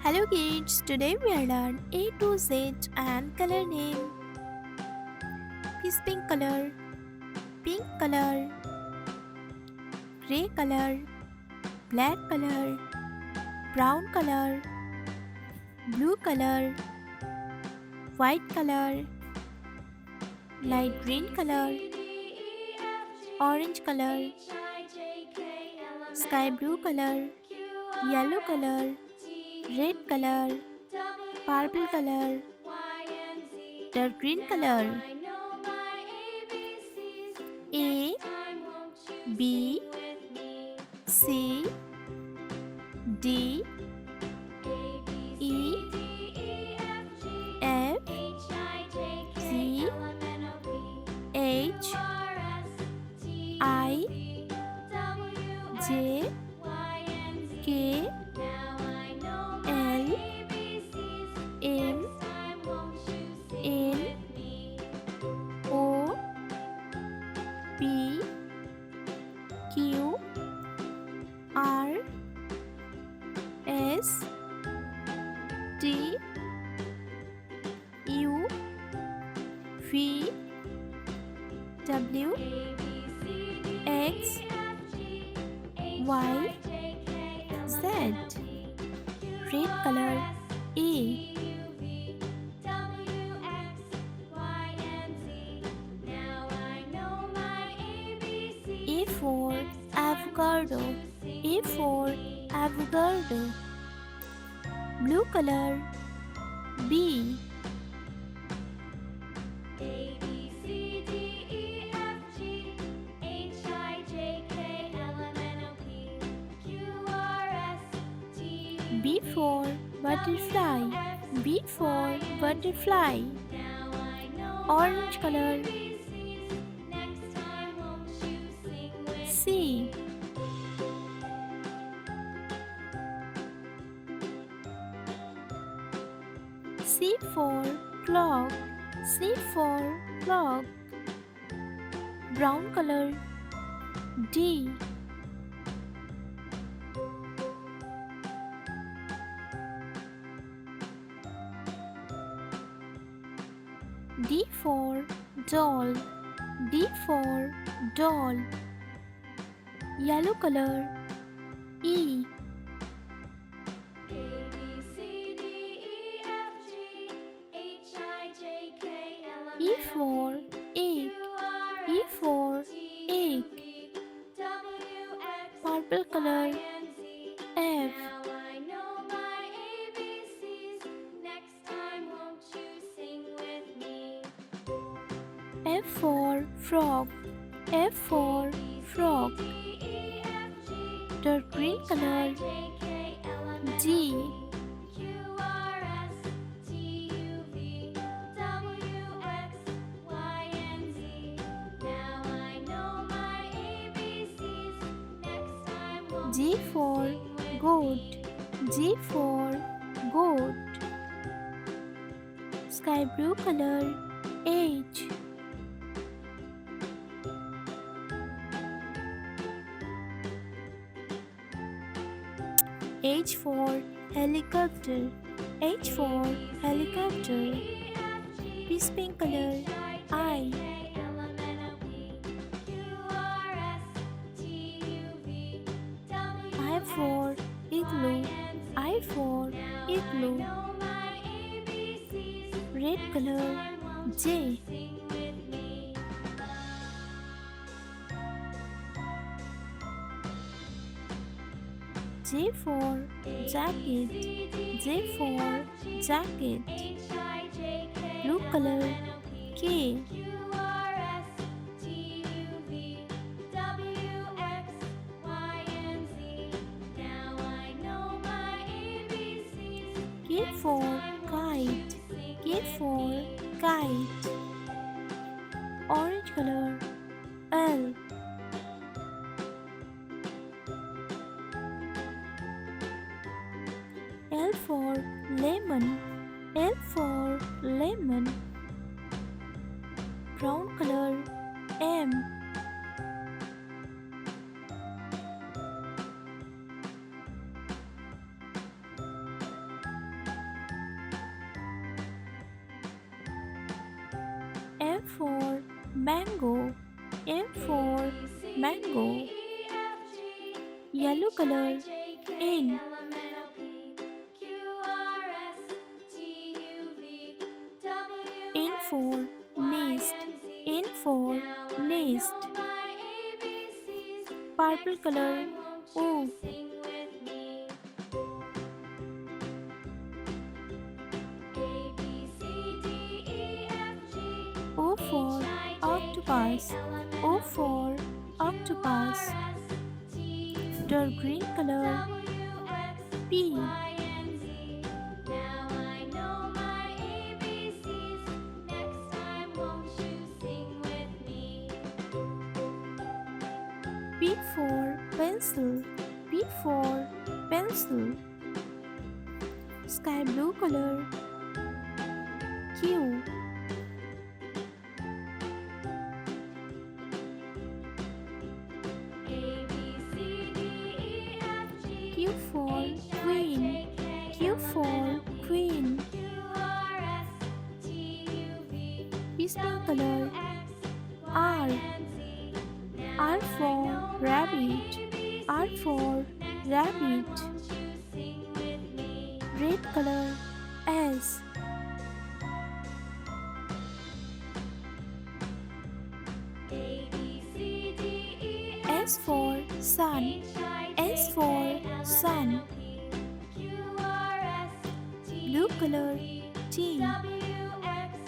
Hello kids, today we are learn A to Z and color name. Fish pink color, gray color, black color, brown color, blue color, white color, light green color, orange color, sky blue color, yellow color, red color, purple color, dark green color. A B C D E F G H I J K L M N O P Q R S T U V W X Y Z. Red color A. A for avocado. A for avocado. Blue color B. B for butterfly. B for butterfly. Orange color C. C for clock. C for clock. Brown color D. D for doll. D for doll. Yellow color E. E for egg. E for egg. Purple color F. F for frog. F for frog. Dark green color G. G for goat. G for goat. Sky blue color H. H for helicopter. H for helicopter. Peace pink color I. I for igloo. I for igloo. Red color J. J for jacket. J for jacket. Blue color K. K for kite. K for kite. Orange color L. L for lemon. L for lemon. Brown color M. mango. M for mango. Yellow H I color. J K In. L M N O P Q R S T U V W In X for Y nest. and Z. In for Now I nest. know my ABCs. Purple Next color. time, won't you O. sing with me? A B C D E F G O H for I J K octopus. L M N O O P for Q R octopus. S T U Dark V green color. W X P. Y and Z. Now I know my ABCs. Next time, won't you sing with me? P for pencil. P for pencil. Sky blue color. Q. A B C D E F G Q for H I queen. J K Q L M N for O P queen. Q R S T U V Peace pink W color. X Y R. and Z. Now R I for know my rabbit. R ABCs. for Next time, rabbit. won't you sing with me? Red color. S. A B C D E S F for G sun. H I S J for K L M N O sun. P Q R S Blue T U color. V T. W X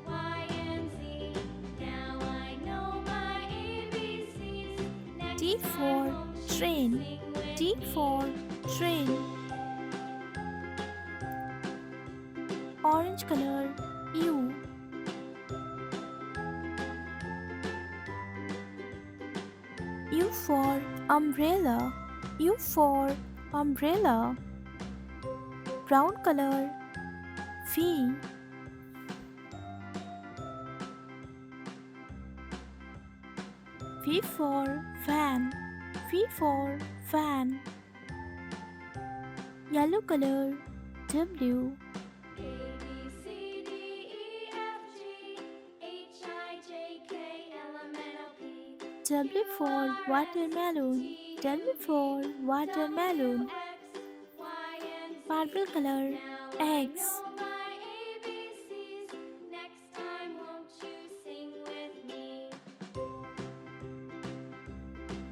Y and Z. Now I know my ABCs. T Next time, for won't you train. sing with T me? for train. Orange color. U. U for umbrella. U for umbrella. Brown color. V. V for fan. V for fan. Yellow color. W. A B C D E F G H I J K L M N O P Q W for R S watermelon. T W U for V W watermelon. X Y and Z. Purple color. Now I X. know my ABCs. Next time, won't you sing with me?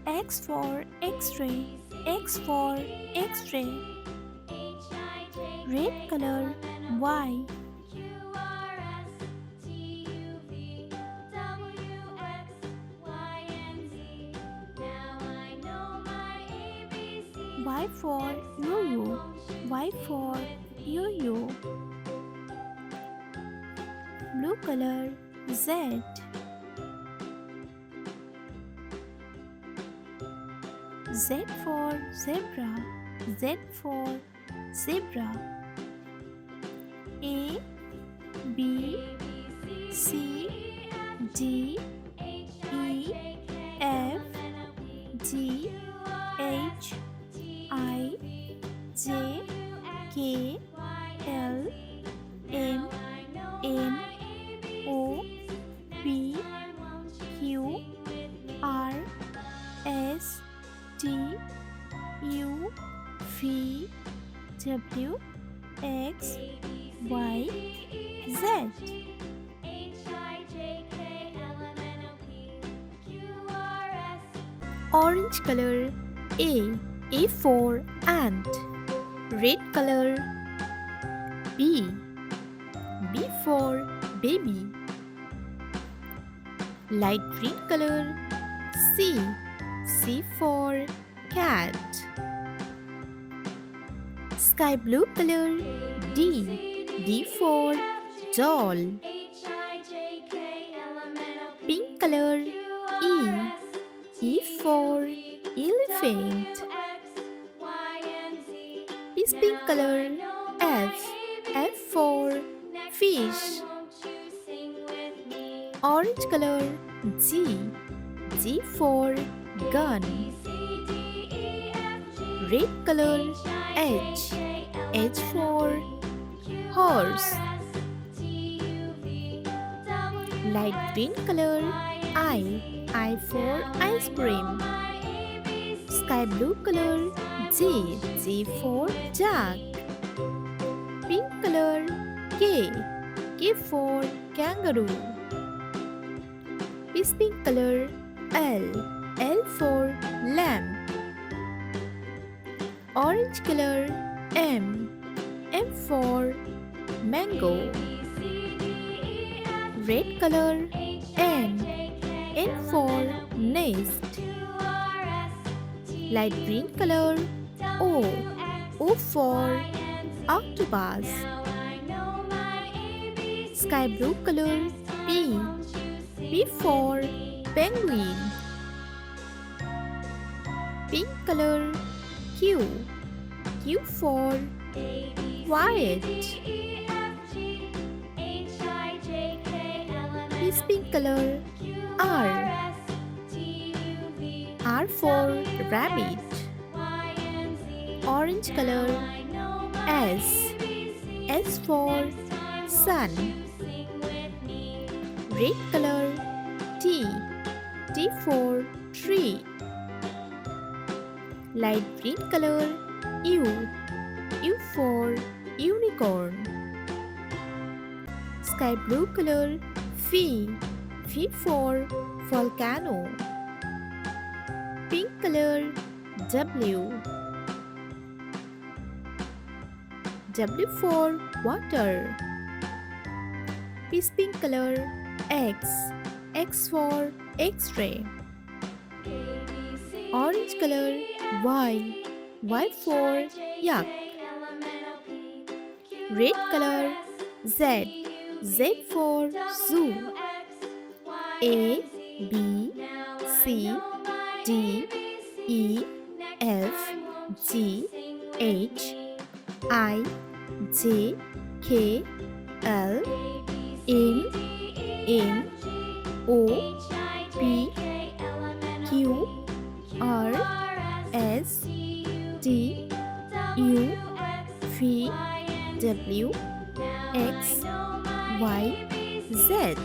X for A X-ray. B C X D for E F X-ray. G H I J Red K L color. M N O Y. P Q R S T U V W X Y and Z. Now I know my ABCs. Y for Next time, yo-yo. won't you Y sing for with me? yo-yo. Blue color. Z. Z for zebra. Z for zebra. A. B. A B C C. D E F D. G H I E. J K L F. M N O P G. Q R S H. T I. U V J. W X K. Y and L. Z. Now M. I know N. my O. ABCs. Next P. time, won't you Q. sing with me? R. S. T. U. V. W. X. A B C Y. D E F Z. G H I J K L M N O P Q R S. Orange color. A. A for ant. Red color. B. B for baby. Light green color. C. C for cat. Sky blue color. A B D. C D D E for F G doll. H I J K L M N O Pink P color. Q R E. S E T U for V W elephant. X Y and Z. Is pink Now I color. know my F. F ABCs. for Next time, fish. won't you sing with me? Orange color. G. G for A gun. B C D E F G Red color. H I H. J K L M H N O for P Q R horse. S T U V W Light X green color. Y I for ice cream. Sky blue color. G for jug. Pink color. K for kangaroo. Peace pink color. L for lamb. Orange color. M for mango. Red color. N for nest. Light green color. O for octopus. Sky blue color. P for penguin. Pink color. Q for quiet. Peace pink color. R for rabbit. Orange color. S for sun. Red color. T for tree. Light green color. U for unicorn. Sky blue color. V for volcano. Pink color. W for water. Peace pink color. X for X-ray. Orange color. Y for yak. Red color. Z for zoo. A B C D E F G H I J K L M O P Q R S T U V W X Y Z.